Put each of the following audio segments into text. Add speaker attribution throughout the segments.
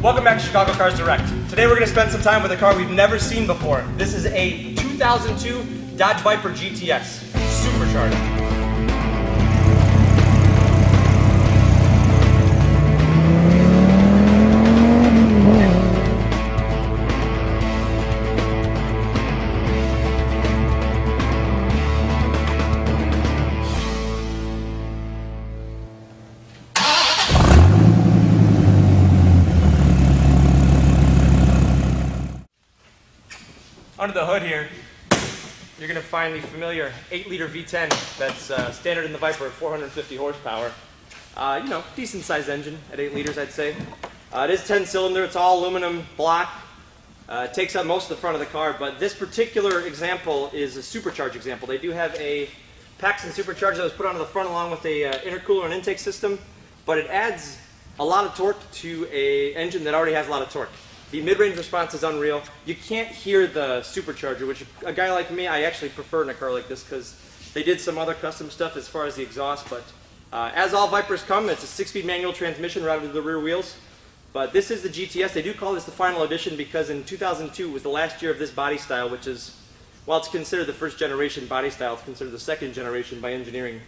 Speaker 1: Welcome back to Chicago Cars Direct. Today we're going to spend some time with a car we've never seen before. This is a 2002 Dodge Viper GTS Supercharged. Under the hood here, you're going to find the familiar 8-liter V10 that's standard in the Viper at 450 horsepower. You know, decent sized engine at 8 liters, I'd say. It is 10-cylinder, it's all aluminum block. It takes up most of the front of the car, but this particular example is a supercharged example. They do have a Paxton Supercharged that was put onto the front along with a intercooler and intake system, but it adds a lot of torque to an engine that already has a lot of torque. The mid-range response is unreal. You can't hear the supercharger, which a guy like me, I actually prefer in a car like this because they did some other custom stuff as far as the exhaust, but as all Vipers come, it's a 6-speed manual transmission routed to the rear wheels. But this is the GTS. They do call this the final edition because in 2002 was the last year of this body style, which is, while it's considered the first generation body style, it's considered the second generation by engineering.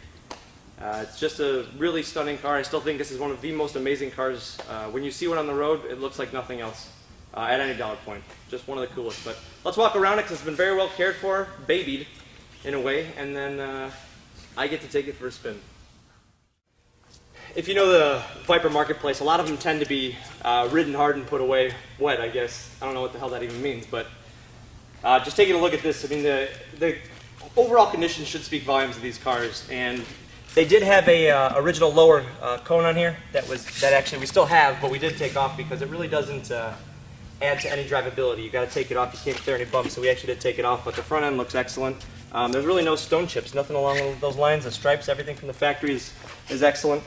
Speaker 1: It's just a really stunning car. I still think this is one of the most amazing cars. When you see one on the road, it looks like nothing else. At any dollar point. Just one of the coolest. But let's walk around it because it's been very well cared for, babied in a way, and then I get to take it for a spin. If you know the Viper marketplace, a lot of them tend to be ridden hard and put away wet, I guess. I don't know what the hell that even means, but just taking a look at this, I mean, the overall condition should speak volumes of these cars, and they did have a original lower cone on here that actually we still have, but we did take off because it really doesn't add to any drivability. You got to take it off. You can't clear any bumps, so we actually did take it off. But the front end looks excellent. There's really no stone chips, nothing along those lines. The stripes, everything from the factory is excellent.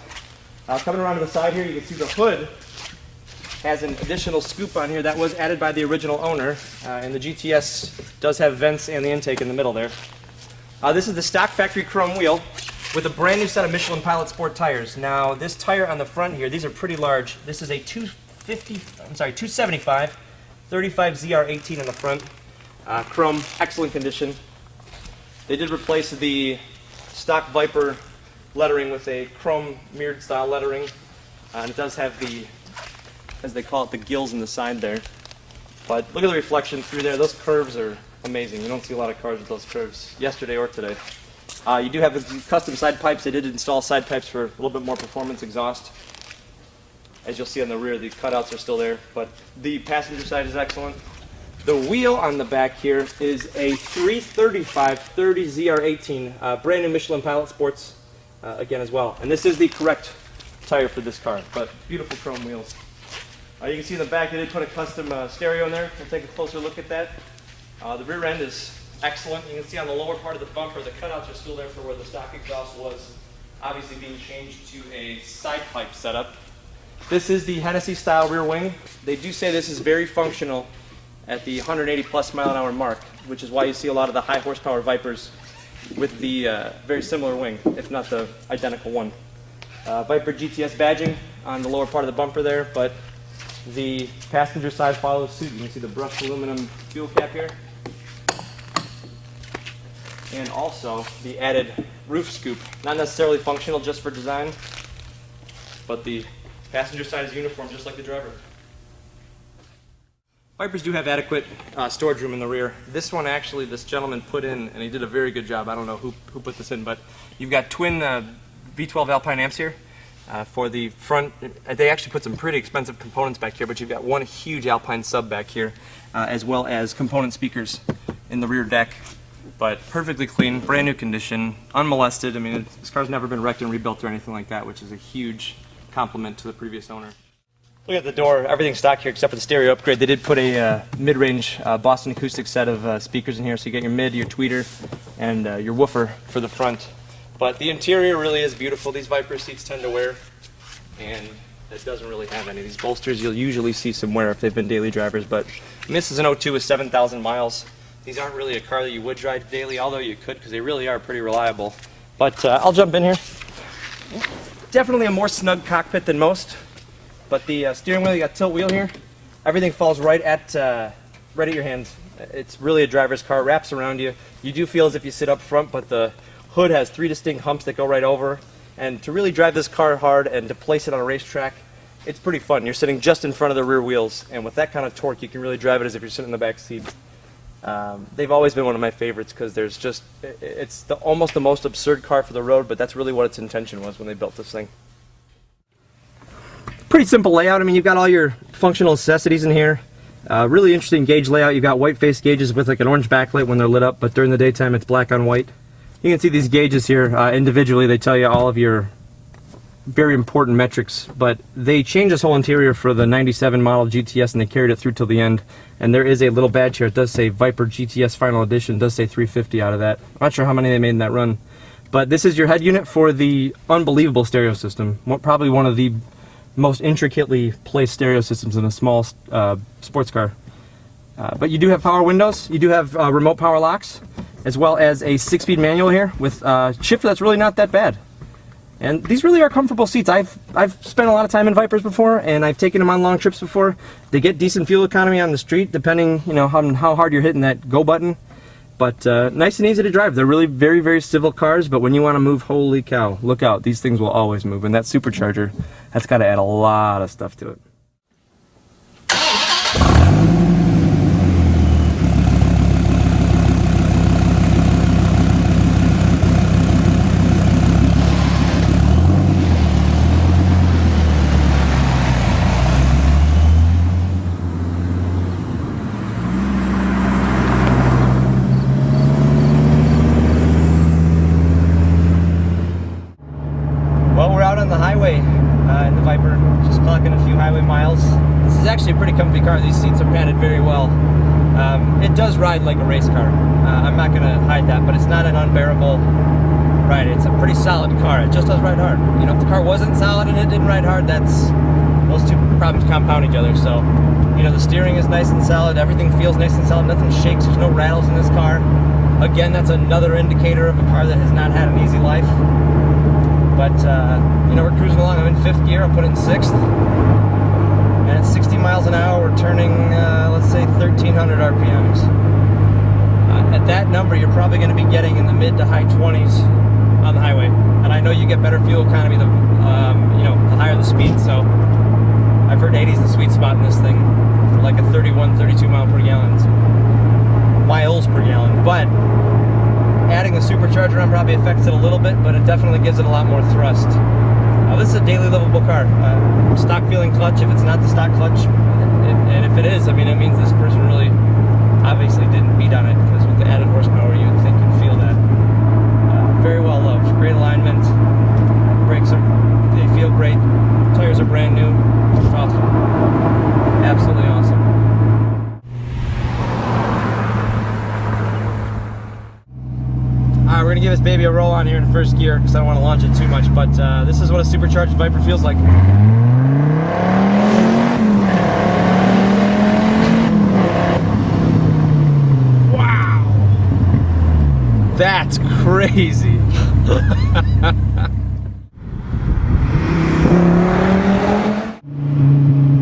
Speaker 1: Coming around to the side here, you can see the hood has an additional scoop on here that was added by the original owner, and the GTS does have vents and the intake in the middle there. This is the stock factory chrome wheel with a brand new set of Michelin Pilot Sport tires. Now, this tire on the front here, these are pretty large. This is a 275 35 ZR18 in the front. Chrome, excellent condition. They did replace the stock Viper lettering with a chrome mirrored style lettering. And it does have the, as they call it, the gills in the side there. But look at the reflection through there. Those curves are amazing. You don't see a lot of cars with those curves yesterday or today. You do have the custom side pipes. They did install side pipes for a little bit more performance exhaust. As you'll see on the rear, the cutouts are still there, but the passenger side is excellent. The wheel on the back here is a 335 30 ZR18, brand new Michelin Pilot Sports again as well. And this is the correct tire for this car, but beautiful chrome wheels. You can see in the back they did put a custom stereo in there. We'll take a closer look at that. The rear end is excellent. You can see on the lower part of the bumper, the cutouts are still there for where the stock exhaust was, obviously being changed to a side pipe setup. This is the Hennessy style rear wing. They do say this is very functional at the 180 plus mile an hour mark, which is why you see a lot of the high horsepower Vipers with the very similar wing, if not the identical one. Viper GTS badging on the lower part of the bumper there, but the passenger side follows suit. You can see the brushed aluminum fuel cap here. And also the added roof scoop. Not necessarily functional just for design, but the passenger side is uniform, just like the driver. Vipers do have adequate storage room in the rear. This one actually, this gentleman put in, and he did a very good job. I don't know who put this in, but you've got twin V12 Alpine amps here for the front. They actually put some pretty expensive components back here, but you've got one huge Alpine sub back here, as well as component speakers in the rear deck. But perfectly clean, brand new condition, unmolested. I mean, this car's never been wrecked and rebuilt or anything like that, which is a huge compliment to the previous owner. Look at the door, everything's stock here except for the stereo upgrade. They did put a mid-range Boston Acoustic set of speakers in here, so you get your mid, your tweeter, and your woofer for the front. But the interior really is beautiful. These Viper seats tend to wear, and it doesn't really have any. These bolsters you'll usually see some wear if they've been daily drivers, but this is an 02 with 7,000 miles. These aren't really a car that you would drive daily, although you could because they really are pretty reliable. But I'll jump in here. Definitely a more snug cockpit than most. But the steering wheel, you got tilt wheel here. Everything falls right at your hands. It's really a driver's car. It wraps around you. You do feel as if you sit up front, but the hood has 3 distinct humps that go right over. And to really drive this car hard and to place it on a racetrack, it's pretty fun. You're sitting just in front of the rear wheels, and with that kind of torque, you can really drive it as if you're sitting in the back seat. They've always been one of my favorites because it's almost the most absurd car for the road, but that's really what its intention was when they built this thing. Pretty simple layout. I mean, you've got all your functional necessities in here. Really interesting gauge layout. You've got white face gauges with like an orange backlight when they're lit up, but during the daytime it's black on white. You can see these gauges here individually. They tell you all of your very important metrics, but they changed this whole interior for the 97 model GTS and they carried it through till the end. And there is a little badge here. It does say Viper GTS Final Edition. It does say 350 out of that. I'm not sure how many they made in that run. But this is your head unit for the unbelievable stereo system. Probably one of the most intricately placed stereo systems in a small sports car. But you do have power windows, you do have remote power locks, as well as a 6-speed manual here with shifter that's really not that bad. And these really are comfortable seats. I've spent a lot of time in Vipers before, and I've taken them on long trips before. They get decent fuel economy on the street, depending how hard you're hitting that go button. But nice and easy to drive. They're really very, very civil cars, but when you want to move, holy cow, look out. These things will always move. And that supercharger, that's got to add a lot of stuff to it. Well, we're out on the highway in the Viper, just clocking a few highway miles. This is actually a pretty comfy car. These seats are padded very well. It does ride like a race car. I'm not going to hide that, but it's not an unbearable ride. It's a pretty solid car. It just does ride hard. You know, if the car wasn't solid and it didn't ride hard, those two problems compound each other. So, you know, the steering is nice and solid. Everything feels nice and solid. Nothing shakes. There's no rattles in this car. Again, that's another indicator of a car that has not had an easy life. But, you know, we're cruising along. I'm in 5th gear. I'll put it in 6th. And at 60 miles an hour, we're turning, let's say, 1,300 RPMs. At that number, you're probably going to be getting in the mid to high 20s on the highway. And I know you get better fuel economy the higher the speed. So I've heard 80 is the sweet spot in this thing for like a 31, 32 miles per gallon. But adding the supercharger on probably affects it a little bit, but it definitely gives it a lot more thrust. This is a daily livable car. Stock feeling clutch, if it's not the stock clutch, and if it is, I mean, it means this person really obviously didn't beat on it, because with the added horsepower, you'd think you'd feel that. Very well loved. Great alignment. Brakes they feel great. Tires are brand new. It's awesome. Absolutely awesome. Alright, we're going to give this baby a roll on here in 1st gear because I don't want to launch it too much, but this is what a supercharged Viper feels like. Wow! That's crazy!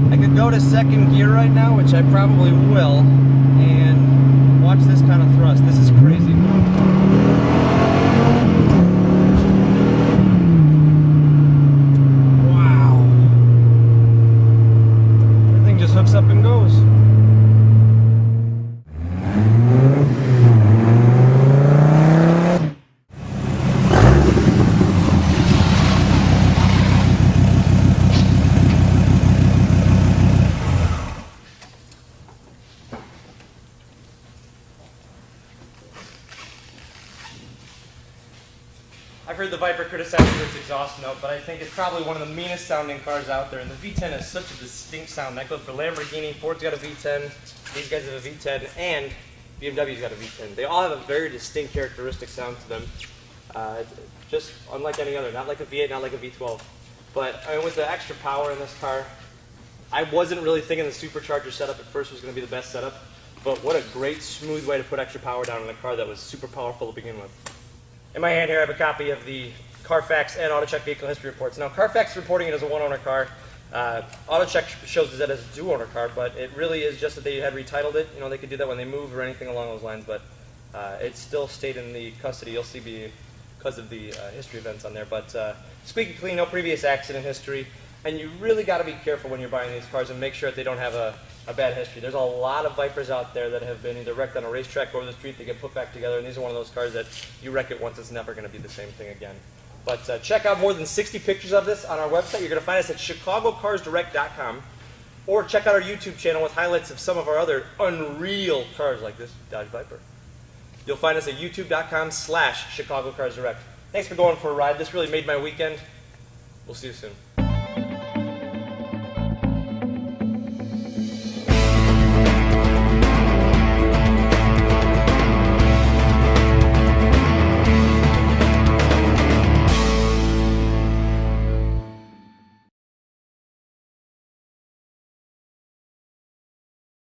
Speaker 1: I could go to 2nd gear right now, which I probably will, and watch this kind of thrust. This is crazy. Hooks up and goes. I've heard the Viper criticized for its exhaust note, but I think it's probably one of the meanest sounding cars out there. And the V10 has such a distinct sound. That goes for Lamborghini, Ford's got a V10, these guys have a V10, and BMW's got a V10. They all have a very distinct characteristic sound to them. Just unlike any other, not like a V8, not like a V12. But I mean, with the extra power in this car, I wasn't really thinking the supercharger setup at first was going to be the best setup, but what a great, smooth way to put extra power down in a car that was super powerful to begin with. In my hand here I have a copy of the Carfax and AutoCheck vehicle history reports. Now Carfax is reporting it as a one-owner car. Auto check shows that as a two-owner car, but it really is just that they had retitled it. You know, they could do that when they move or anything along those lines, but it still stayed in the custody. You'll see because of the history events on there. But squeaky clean, no previous accident history, and you really got to be careful when you're buying these cars and make sure that they don't have a bad history. There's a lot of Vipers out there that have been either wrecked on a racetrack or the street. They get put back together, and these are one of those cars that you wreck it once, it's never going to be the same thing again. But check out more than 60 pictures of this on our website. You're going to find us at chicagocarsdirect.com, or check out our YouTube channel with highlights of some of our other unreal cars like this Dodge Viper. You'll find us at youtube.com/chicagocarsdirect. Thanks for going for a ride. This really made my weekend. We'll see you soon.